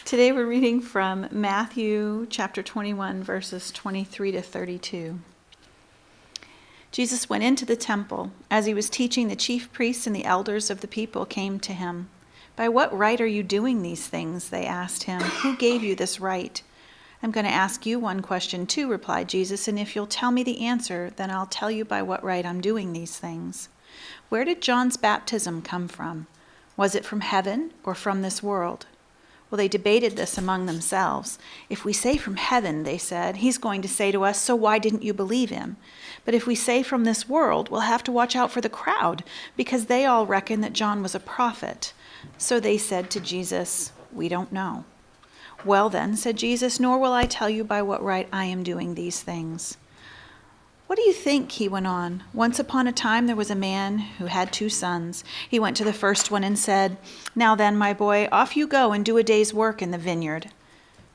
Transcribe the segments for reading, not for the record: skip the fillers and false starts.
Today we're reading from Matthew chapter 21, verses 23 to 32. Jesus went into the temple. As he was teaching, the chief priests and the elders of the people came to him. "By what right are you doing these things?" they asked him. "Who gave you this right?" "I'm going to ask you one question too," replied Jesus, "and if you'll tell me the answer, then I'll tell you by what right I'm doing these things. Where did John's baptism come from? Was it from heaven or from this world?" Well, they debated this among themselves. "If we say from heaven," they said, "he's going to say to us, 'So why didn't you believe him?' But if we say from this world, we'll have to watch out for the crowd, because they all reckon that John was a prophet." So they said to Jesus, "We don't know." "Well then," said Jesus, "nor will I tell you by what right I am doing these things." "What do you think?" he went on. "Once upon a time there was a man who had 2 sons. He went to the first one and said, 'Now then, my boy, off you go and do a day's work in the vineyard.'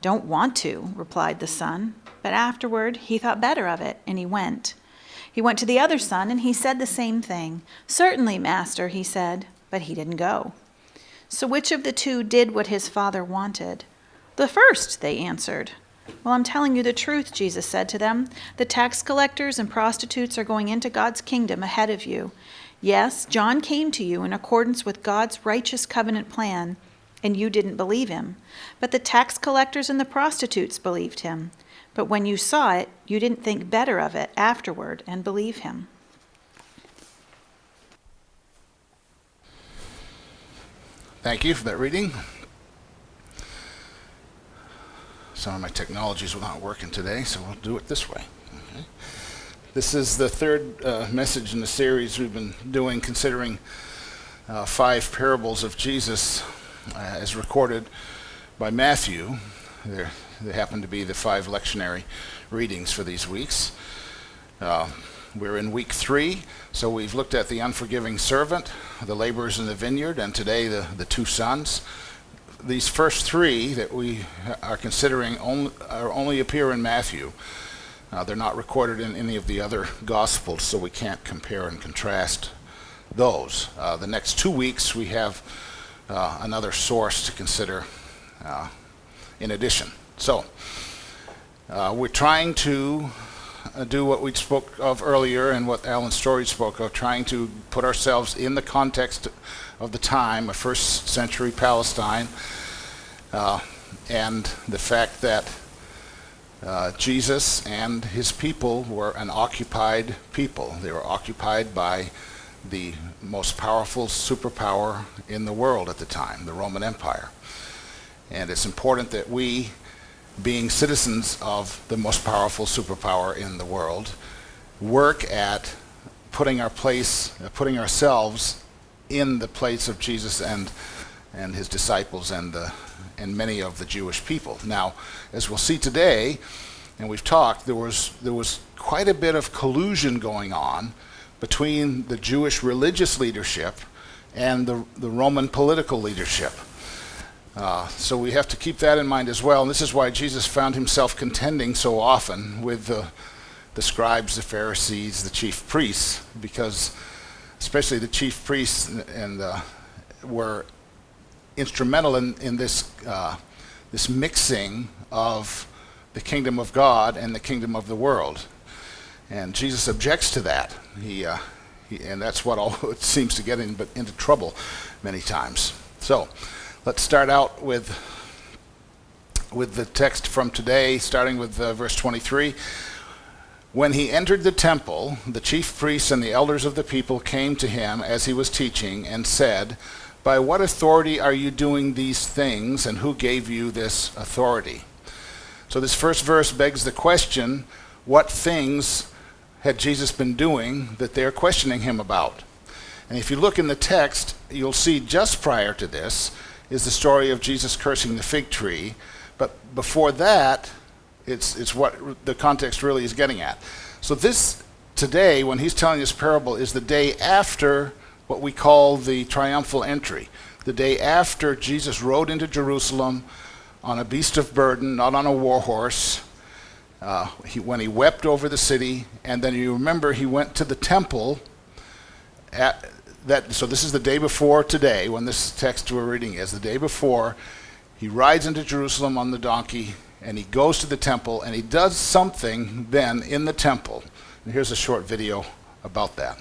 'Don't want to,' replied the son. But afterward he thought better of it, and he went. He went to the other son, and he said the same thing. 'Certainly, master,' he said, but he didn't go. So which of the 2 did what his father wanted?" "The first," they answered. "Well, I'm telling you the truth," Jesus said to them. "The tax collectors and prostitutes are going into God's kingdom ahead of you. Yes, John came to you in accordance with God's righteous covenant plan, and you didn't believe him. But the tax collectors and the prostitutes believed him. But when you saw it, you didn't think better of it afterward and believe him." Thank you for that reading. Some of my technologies were not working today, so we'll do it this way. Okay. This is the third message in the series we've been doing, considering 5 parables of Jesus as recorded by Matthew. They happen to be the 5 lectionary readings for these weeks. We're in week 3, so we've looked at the unforgiving servant, the laborers in the vineyard, and today the 2 sons. These first 3 that we are considering only appear in Matthew. They're not recorded in any of the other Gospels, so we can't compare and contrast those. The next 2 weeks we have another source to consider in addition. So we're trying to do what we spoke of earlier and what Alan Story spoke of, trying to put ourselves in the context of the time of 1st century Palestine, and the fact that Jesus and his people were an occupied people. They were occupied by the most powerful superpower in the world at the time, the Roman Empire. And it's important that we, being citizens of the most powerful superpower in the world, work at putting ourselves in the place of Jesus and his disciples and many of the Jewish people. Now, as we'll see today, and we've talked, there was quite a bit of collusion going on between the Jewish religious leadership and the Roman political leadership. So we have to keep that in mind as well. And this is why Jesus found himself contending so often with the scribes, the Pharisees, the chief priests, because especially the chief priests were instrumental in this mixing of the kingdom of God and the kingdom of the world. And Jesus objects to that. And that's what it seems to get into trouble many times. So let's start out with the text from today, starting with verse 23. "When he entered the temple, the chief priests and the elders of the people came to him as he was teaching and said, 'By what authority are you doing these things, and who gave you this authority?'" So this first verse begs the question, what things had Jesus been doing that they're questioning him about? And if you look in the text, you'll see just prior to this is the story of Jesus cursing the fig tree. But before that, it's what the context really is getting at. So this today, when he's telling this parable, is the day after what we call the triumphal entry. The day after Jesus rode into Jerusalem on a beast of burden, not on a war horse, when he wept over the city, and then you remember he went to the temple so this is the day before today, when this text we're reading is, the day before He rides into Jerusalem on the donkey, and he goes to the temple, and he does something then in the temple. And here's a short video about that.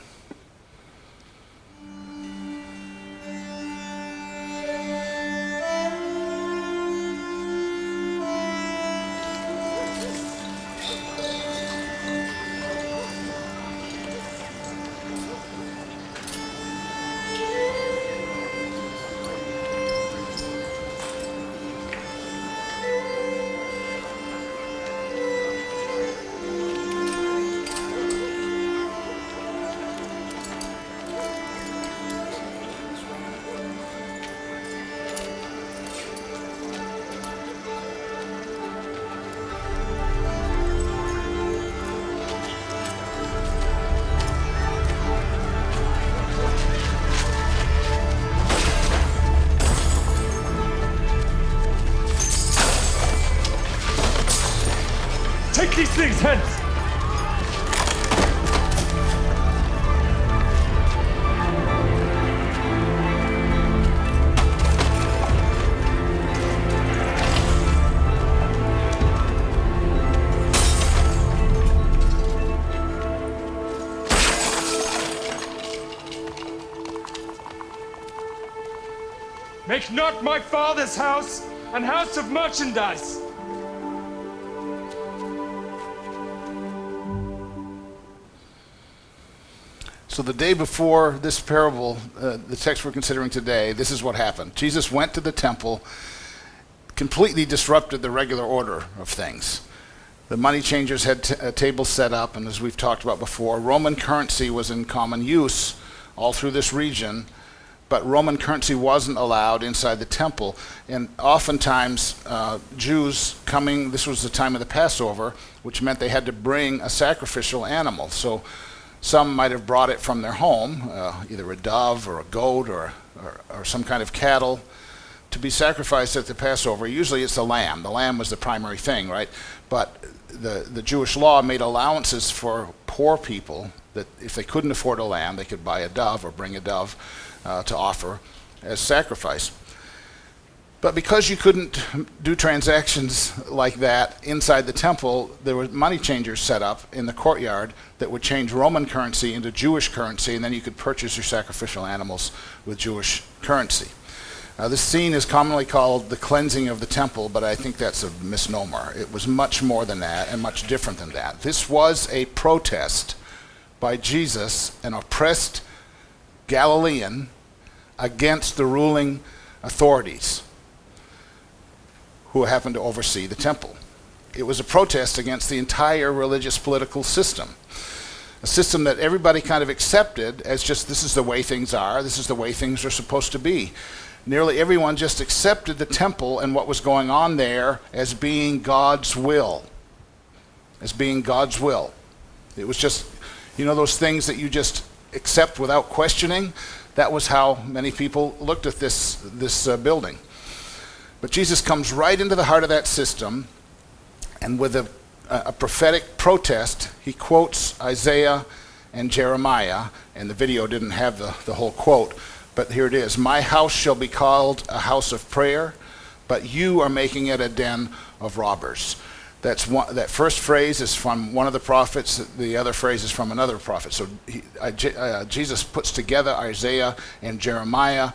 Take these things hence! Make not my father's house an house of merchandise. So the day before this parable, the text we're considering today, this is what happened. Jesus went to the temple, completely disrupted the regular order of things. The money changers had tables set up, and as we've talked about before, Roman currency was in common use all through this region, but Roman currency wasn't allowed inside the temple. And oftentimes, Jews coming, this was the time of the Passover, which meant they had to bring a sacrificial animal. So some might have brought it from their home, either a dove or a goat or some kind of cattle, to be sacrificed at the Passover. Usually it's a lamb. The lamb was the primary thing, right? But the Jewish law made allowances for poor people that if they couldn't afford a lamb, they could buy a dove or bring a dove to offer as sacrifice. But because you couldn't do transactions like that inside the temple, there were money changers set up in the courtyard that would change Roman currency into Jewish currency, and then you could purchase your sacrificial animals with Jewish currency. This scene is commonly called the cleansing of the temple, but I think that's a misnomer. It was much more than that and much different than that. This was a protest by Jesus, an oppressed Galilean, against the ruling authorities who happened to oversee the temple. It was a protest against the entire religious political system, a system that everybody kind of accepted as just, this is the way things are, this is the way things are supposed to be. Nearly everyone just accepted the temple and what was going on there as being God's will. As being God's will. It was just, you know, those things that you just accept without questioning. That was how many people looked at this building. But Jesus comes right into the heart of that system, and with a prophetic protest, he quotes Isaiah and Jeremiah, and the video didn't have the whole quote, but here it is. My house shall be called a house of prayer, but you are making it a den of robbers. That first phrase is from one of the prophets, the other phrase is from another prophet. So Jesus puts together Isaiah and Jeremiah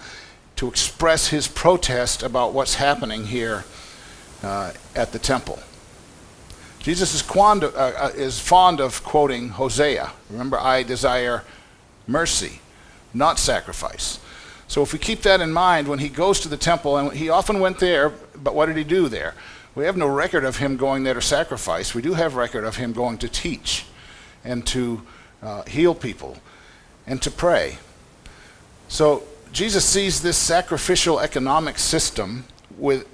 to express his protest about what's happening here at the temple. Jesus is fond of quoting Hosea. Remember, I desire mercy, not sacrifice. So if we keep that in mind, when he goes to the temple, and he often went there, but what did he do there? We have no record of him going there to sacrifice. We do have record of him going to teach and to heal people and to pray. So Jesus sees this sacrificial economic system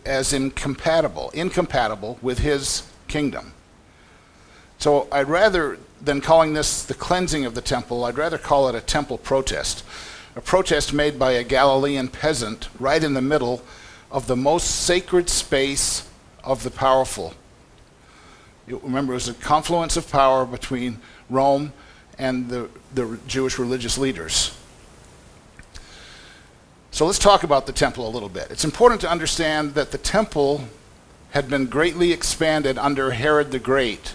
as incompatible with his kingdom. So I'd rather than calling this the cleansing of the temple, I'd rather call it a temple protest. A protest made by a Galilean peasant right in the middle of the most sacred space of the powerful. Remember, it was a confluence of power between Rome and the Jewish religious leaders. So let's talk about the temple a little bit. It's important to understand that the temple had been greatly expanded under Herod the Great.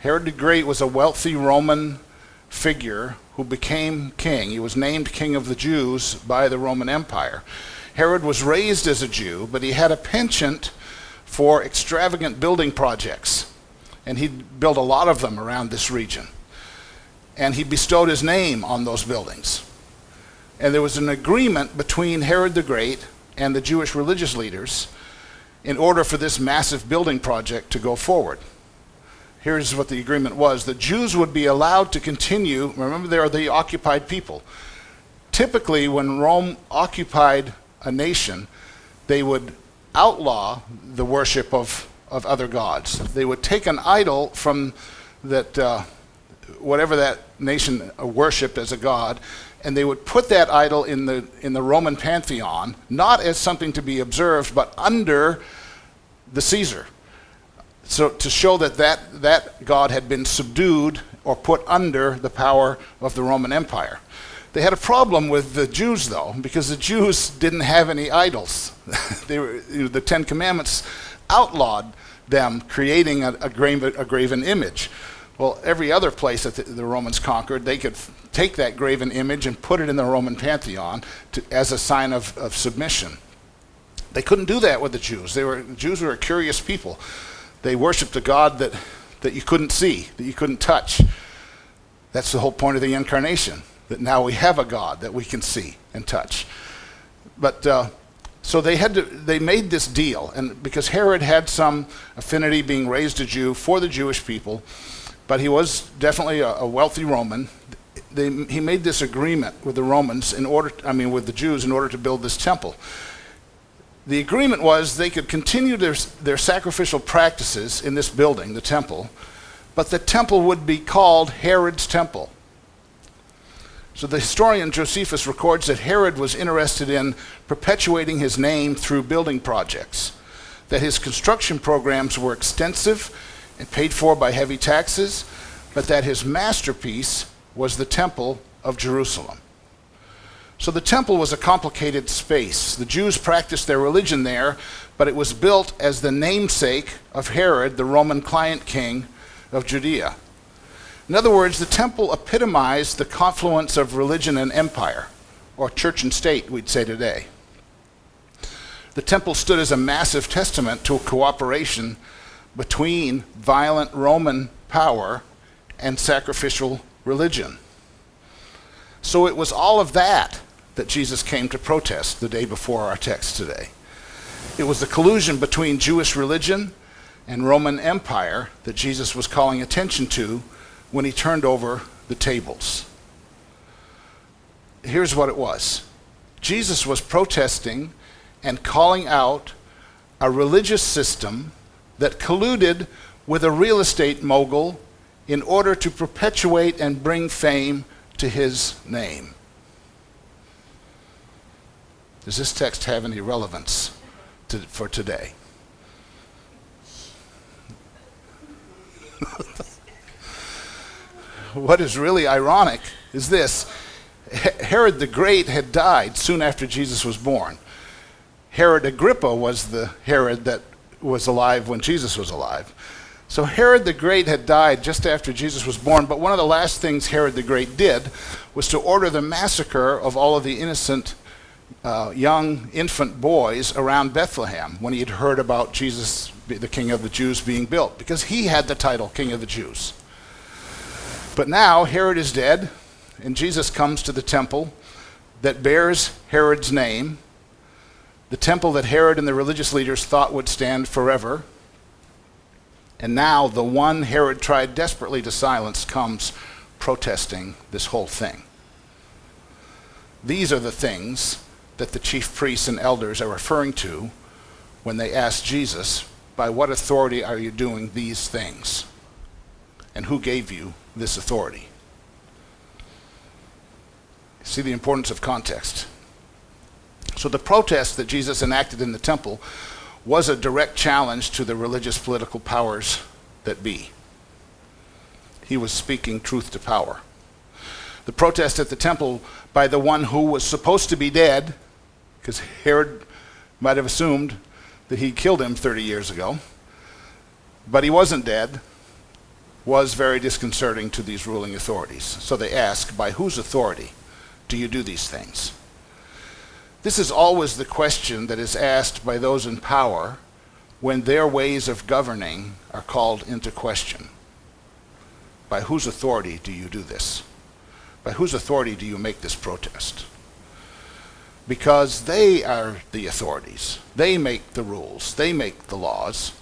Herod the Great was a wealthy Roman figure who became king. He was named king of the Jews by the Roman Empire. Herod was raised as a Jew, but he had a penchant for extravagant building projects, and he built a lot of them around this region. And he bestowed his name on those buildings. And there was an agreement between Herod the Great and the Jewish religious leaders in order for this massive building project to go forward. Here's what the agreement was. The Jews would be allowed to continue, remember they are the occupied people. Typically when Rome occupied a nation, they would outlaw the worship of other gods. They would take an idol from that, whatever that nation worshipped as a god, and they would put that idol in the Roman pantheon, not as something to be observed, but under the Caesar. So to show that god had been subdued or put under the power of the Roman Empire. They had a problem with the Jews, though, because the Jews didn't have any idols. The Ten Commandments outlawed them creating a graven image. Well, every other place that the Romans conquered, they could take that graven image and put it in the Roman pantheon as a sign of submission. They couldn't do that with the Jews. The Jews were a curious people. They worshipped a God that you couldn't see, that you couldn't touch. That's the whole point of the incarnation, that now we have a God that we can see and touch. But so they made this deal, and because Herod had some affinity, being raised a Jew, for the Jewish people, but he was definitely a wealthy Roman. He made this agreement with the Romans with the Jews in order to build this temple. The agreement was they could continue their sacrificial practices in this building, the temple, but the temple would be called Herod's temple. So the historian Josephus records that Herod was interested in perpetuating his name through building projects, that his construction programs were extensive and paid for by heavy taxes, but that his masterpiece was the Temple of Jerusalem. So the temple was a complicated space. The Jews practiced their religion there, but it was built as the namesake of Herod, the Roman client king of Judea. In other words, the temple epitomized the confluence of religion and empire, or church and state, we'd say today. The temple stood as a massive testament to a cooperation between violent Roman power and sacrificial religion. So it was all of that Jesus came to protest the day before our text today. It was the collusion between Jewish religion and Roman Empire that Jesus was calling attention to when he turned over the tables. Here's what it was. Jesus was protesting and calling out a religious system that colluded with a real estate mogul in order to perpetuate and bring fame to his name. Does this text have any relevance for today? What is really ironic is this. Herod the Great had died soon after Jesus was born. Herod Agrippa was the Herod that was alive when Jesus was alive. So Herod the Great had died just after Jesus was born, but one of the last things Herod the Great did was to order the massacre of all of the innocent young infant boys around Bethlehem when he had heard about Jesus, the King of the Jews, being built, because he had the title King of the Jews. But now Herod is dead, and Jesus comes to the temple that bears Herod's name, the temple that Herod and the religious leaders thought would stand forever. And now the one Herod tried desperately to silence comes protesting this whole thing. These are the things that the chief priests and elders are referring to when they ask Jesus, by what authority are you doing these things? And who gave you this authority? See the importance of context. So the protest that Jesus enacted in the temple was a direct challenge to the religious political powers that be. He was speaking truth to power. The protest at the temple by the one who was supposed to be dead because Herod might have assumed that he killed him 30 years ago. But he wasn't dead, was very disconcerting to these ruling authorities. So they ask, by whose authority do you do these things? This is always the question that is asked by those in power when their ways of governing are called into question. By whose authority do you do this? By whose authority do you make this protest? Because they are the authorities. They make the rules. They make the laws.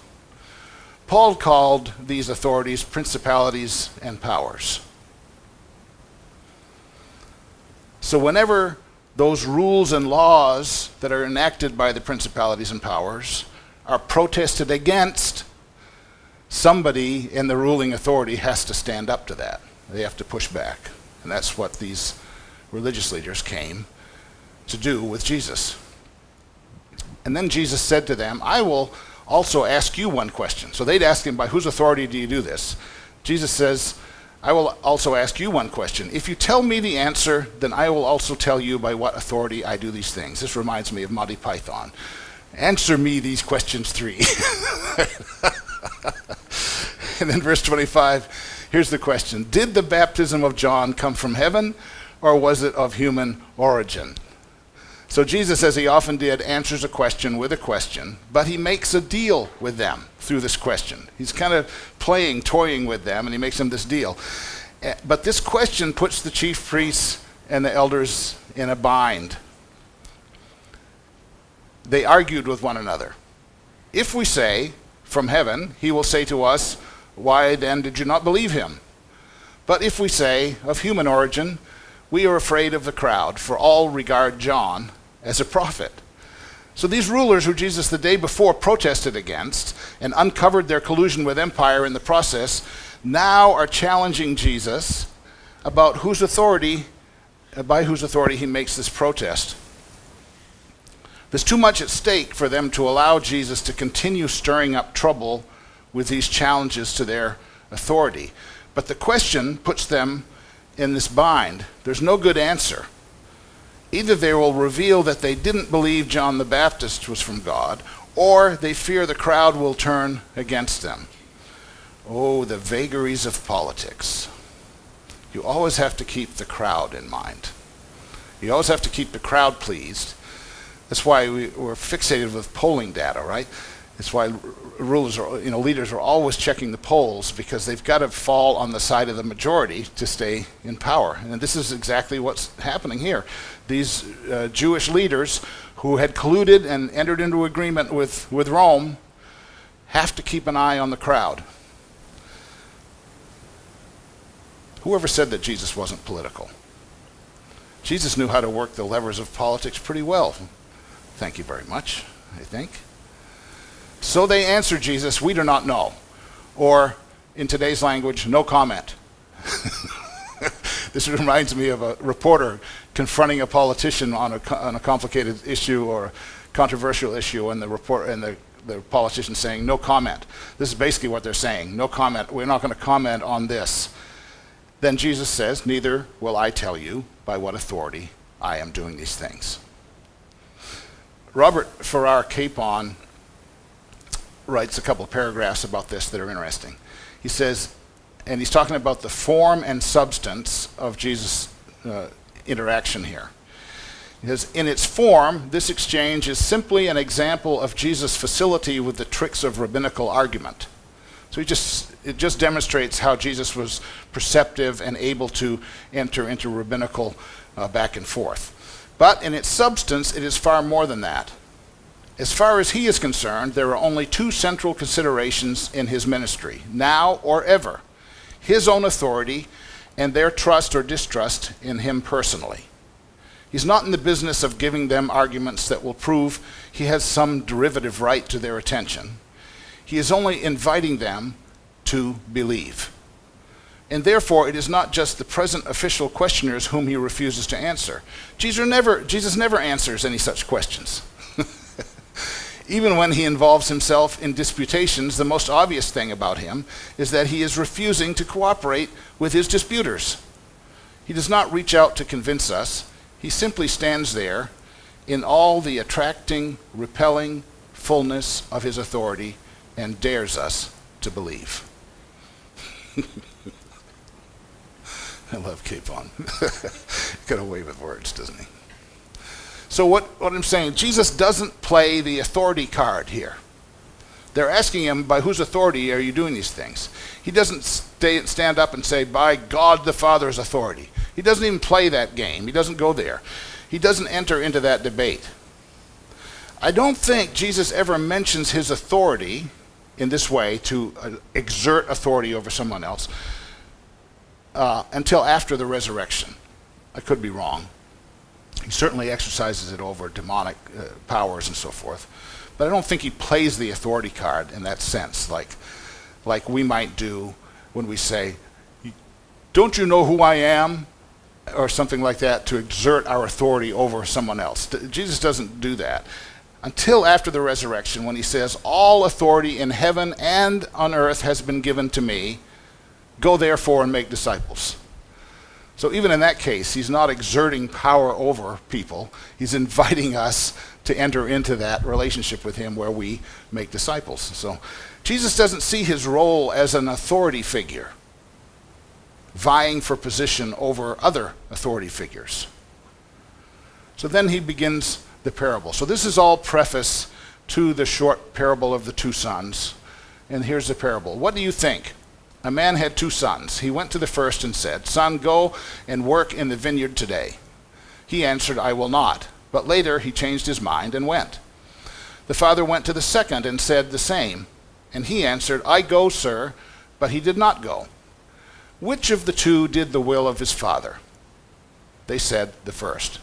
Paul called these authorities principalities and powers. So whenever those rules and laws that are enacted by the principalities and powers are protested against, somebody in the ruling authority has to stand up to that. They have to push back. And that's what these religious leaders came to do with Jesus. And then Jesus said to them, I will also ask you one question. So they'd ask him, by whose authority do you do this? Jesus says, I will also ask you one question. If you tell me the answer, then I will also tell you by what authority I do these things. This reminds me of Monty Python. Answer me these questions 3. And then verse 25, here's the question. Did the baptism of John come from heaven, or was it of human origin? So Jesus, as he often did, answers a question with a question, but he makes a deal with them through this question. He's kind of toying with them, and he makes them this deal. But this question puts the chief priests and the elders in a bind. They argued with one another. If we say, from heaven, he will say to us, why then did you not believe him? But if we say, of human origin, we are afraid of the crowd, for all regard John as a prophet. So these rulers who Jesus the day before protested against and uncovered their collusion with empire in the process, now are challenging Jesus about by whose authority he makes this protest. There's too much at stake for them to allow Jesus to continue stirring up trouble with these challenges to their authority. But the question puts them in this bind. There's no good answer. Either they will reveal that they didn't believe John the Baptist was from God, or they fear the crowd will turn against them. Oh, the vagaries of politics. You always have to keep the crowd in mind. You always have to keep the crowd pleased. That's why we're fixated with polling data, right? That's why leaders are always checking the polls, because they've got to fall on the side of the majority to stay in power. And this is exactly what's happening here. These Jewish leaders who had colluded and entered into agreement with Rome have to keep an eye on the crowd. Whoever said that Jesus wasn't political? Jesus knew how to work the levers of politics pretty well. Thank you very much, I think. So they answered Jesus, we do not know. Or, in today's language, no comment. This reminds me of a reporter confronting a politician on a complicated issue or a controversial issue, and the politician saying, no comment. This is basically what they're saying. No comment. We're not going to comment on this. Then Jesus says, neither will I tell you by what authority I am doing these things. Robert Farrar Capon writes a couple of paragraphs about this that are interesting. He says, and he's talking about the form and substance of Jesus' interaction here. He says, in its form, this exchange is simply an example of Jesus' facility with the tricks of rabbinical argument. So it just demonstrates how Jesus was perceptive and able to enter into rabbinical back and forth. But in its substance, it is far more than that. As far as he is concerned, there are only two central considerations in his ministry, now or ever: his own authority and their trust or distrust in him personally. He's not in the business of giving them arguments that will prove he has some derivative right to their attention. He is only inviting them to believe. And therefore, it is not just the present official questioners whom he refuses to answer. Jesus never answers any such questions. Even when he involves himself in disputations, the most obvious thing about him is that he is refusing to cooperate with his disputers. He does not reach out to convince us. He simply stands there in all the attracting, repelling fullness of his authority and dares us to believe. I love Capon. Got away with words, doesn't he? So what I'm saying, Jesus doesn't play the authority card here. They're asking him, by whose authority are you doing these things? He doesn't stand up and say, by God the Father's authority. He doesn't even play that game. He doesn't go there. He doesn't enter into that debate. I don't think Jesus ever mentions his authority in this way, to exert authority over someone else, until after the resurrection. I could be wrong. He certainly exercises it over demonic powers and so forth. But I don't think he plays the authority card in that sense, like we might do when we say, don't you know who I am? Or something like that, to exert our authority over someone else. Jesus doesn't do that until after the resurrection, when he says, all authority in heaven and on earth has been given to me. Go therefore and make disciples. So even in that case, he's not exerting power over people. He's inviting us to enter into that relationship with him where we make disciples. So Jesus doesn't see his role as an authority figure, vying for position over other authority figures. So then he begins the parable. So this is all preface to the short parable of the two sons. And here's the parable. What do you think? A man had two sons. He went to the first and said, son, go and work in the vineyard today. He answered, I will not. But later he changed his mind and went. The father went to the second and said the same. And he answered, I go, sir. But he did not go. Which of the two did the will of his father? They said, the first.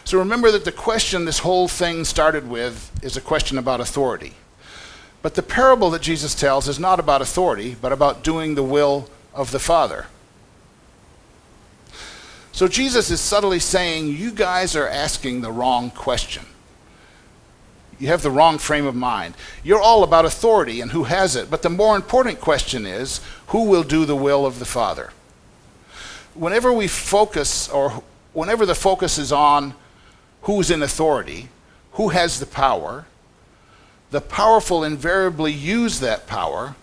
So remember that the question this whole thing started with is a question about authority. But the parable that Jesus tells is not about authority, but about doing the will of the Father. So Jesus is subtly saying, you guys are asking the wrong question. You have the wrong frame of mind. You're all about authority and who has it, but the more important question is, who will do the will of the Father? Whenever we focus, or whenever the focus is on who's in authority, who has the power, the powerful invariably use that power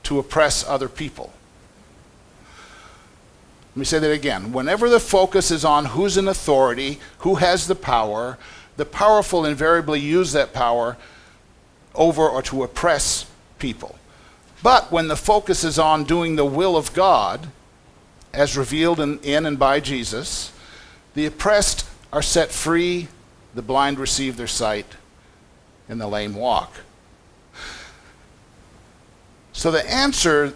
to oppress other people. Let me say that again. Whenever the focus is on who's in authority, who has the powerful invariably use that power over or to oppress people. But when the focus is on doing the will of God, as revealed in and by Jesus, the oppressed are set free, the blind receive their sight, and the lame walk. So the answer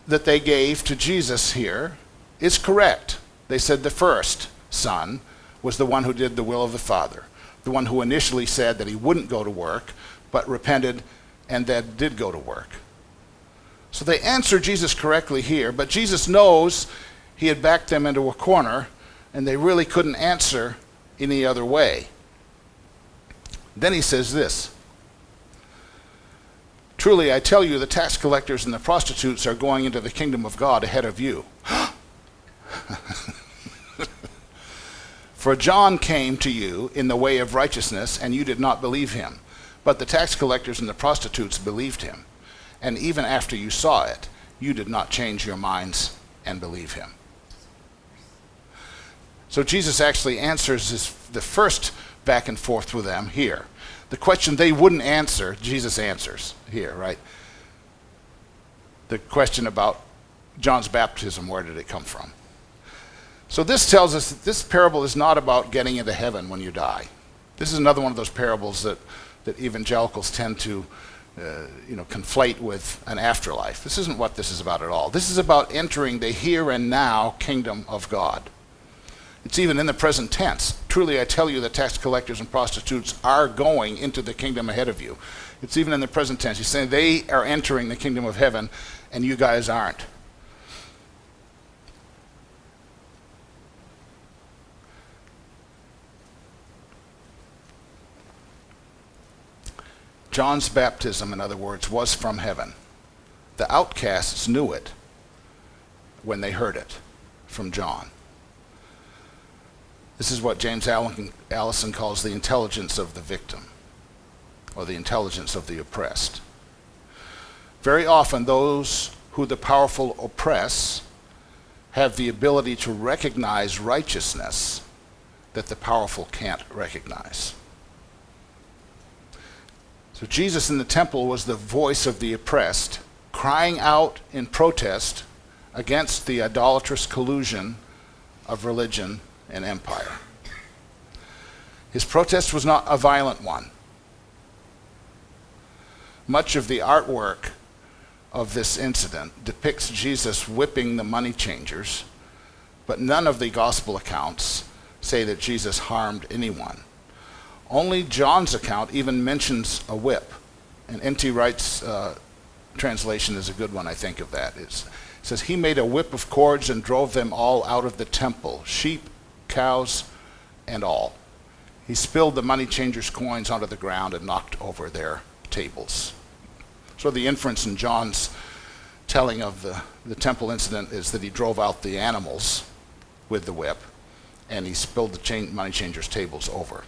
that they gave to Jesus here is correct. They said the first son was the one who did the will of the Father, the one who initially said that he wouldn't go to work, but repented and then did go to work. So they answered Jesus correctly here, but Jesus knows he had backed them into a corner, and they really couldn't answer any other way. Then he says this, truly I tell you, the tax collectors and the prostitutes are going into the kingdom of God ahead of you. For John came to you in the way of righteousness, and you did not believe him. But the tax collectors and the prostitutes believed him. And even after you saw it, you did not change your minds and believe him. So Jesus actually answers the first back and forth with them here. The question they wouldn't answer, Jesus answers here, right? The question about John's baptism, where did it come from? So this tells us that this parable is not about getting into heaven when you die. This is another one of those parables that evangelicals tend to conflate with an afterlife. This isn't what this is about at all. This is about entering the here and now kingdom of God. It's even in the present tense. Truly I tell you that tax collectors and prostitutes are going into the kingdom ahead of you. It's even in the present tense. He's saying they are entering the kingdom of heaven and you guys aren't. John's baptism, in other words, was from heaven. The outcasts knew it when they heard it from John. This is what James Allison calls the intelligence of the victim, or the intelligence of the oppressed. Very often, those who the powerful oppress have the ability to recognize righteousness that the powerful can't recognize. So Jesus in the temple was the voice of the oppressed, crying out in protest against the idolatrous collusion of religion and empire. His protest was not a violent one. Much of the artwork of this incident depicts Jesus whipping the money changers, but none of the gospel accounts say that Jesus harmed anyone. Only John's account even mentions a whip. And N.T. Wright's translation is a good one, I think, of that. It says, he made a whip of cords and drove them all out of the temple, sheep, cows, and all. He spilled the money changers' coins onto the ground and knocked over their tables. So the inference in John's telling of the temple incident is that he drove out the animals with the whip, and he spilled the money changers' tables over.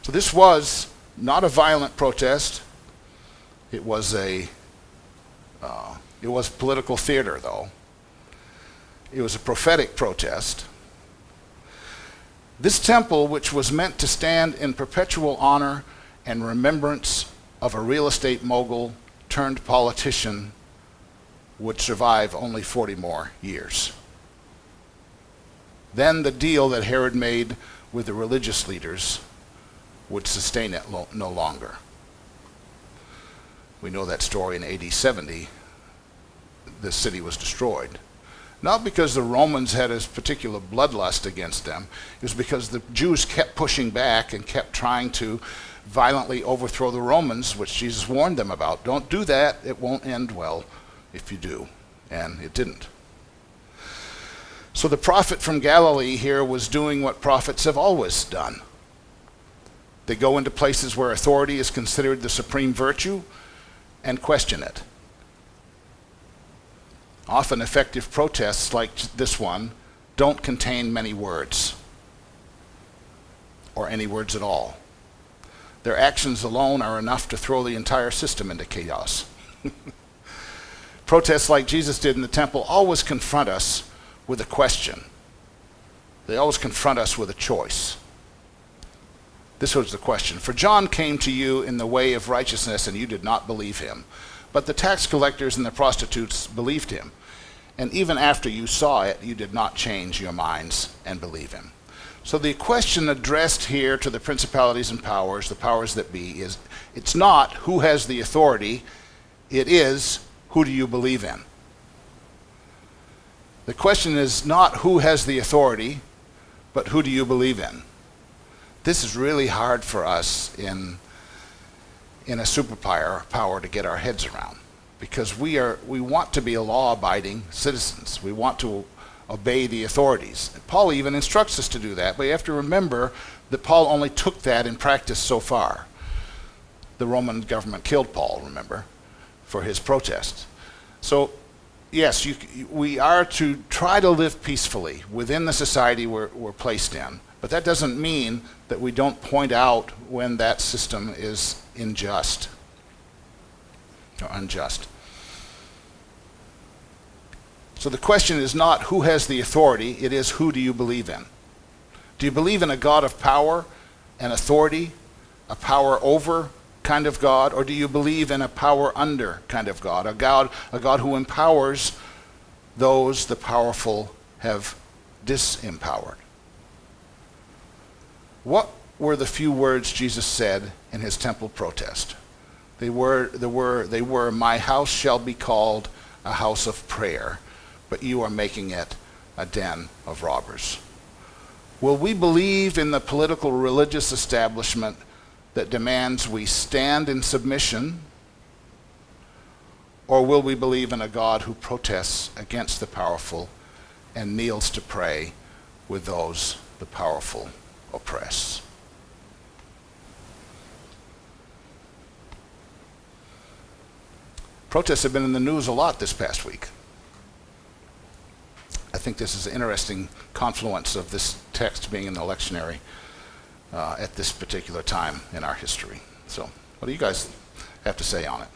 So this was not a violent protest. It was political theater, though. It was a prophetic protest. This temple, which was meant to stand in perpetual honor and remembrance of a real estate mogul turned politician, would survive only 40 more years. Then the deal that Herod made with the religious leaders would sustain it no longer. We know that story in AD 70. The city was destroyed. Not because the Romans had a particular bloodlust against them. It was because the Jews kept pushing back and kept trying to violently overthrow the Romans, which Jesus warned them about. Don't do that. It won't end well if you do. And it didn't. So the prophet from Galilee here was doing what prophets have always done. They go into places where authority is considered the supreme virtue and question it. Often effective protests like this one don't contain many words, or any words at all. Their actions alone are enough to throw the entire system into chaos. Protests like Jesus did in the temple always confront us with a question. They always confront us with a choice. This was the question. For John came to you in the way of righteousness, and you did not believe him. But the tax collectors and the prostitutes believed him. And even after you saw it, you did not change your minds and believe him. So the question addressed here to the principalities and powers, the powers that be, is it's not who has the authority, it is who do you believe in. The question is not who has the authority, but who do you believe in. This is really hard for us in a superpower to get our heads around, because we want to be a law-abiding citizens. We want to obey the authorities. Paul even instructs us to do that, but you have to remember that Paul only took that in practice so far. The Roman government killed Paul, remember, for his protest. So, yes, we are to try to live peacefully within the society we're placed in, but that doesn't mean that we don't point out when that system is unjust. So the question is not who has the authority, it is who do you believe in. Do you believe in a God of power and authority, a power over kind of God, or do you believe in a power under kind of God, a God who empowers those the powerful have disempowered? What were the few words Jesus said in his temple protest? They were, my house shall be called a house of prayer, but you are making it a den of robbers. Will we believe in the political religious establishment that demands we stand in submission, or will we believe in a God who protests against the powerful and kneels to pray with those the powerful oppress? Protests have been in the news a lot this past week. I think think this is an interesting confluence of this text being in the lectionary at this particular time in our history. So what do you guys have to say on it?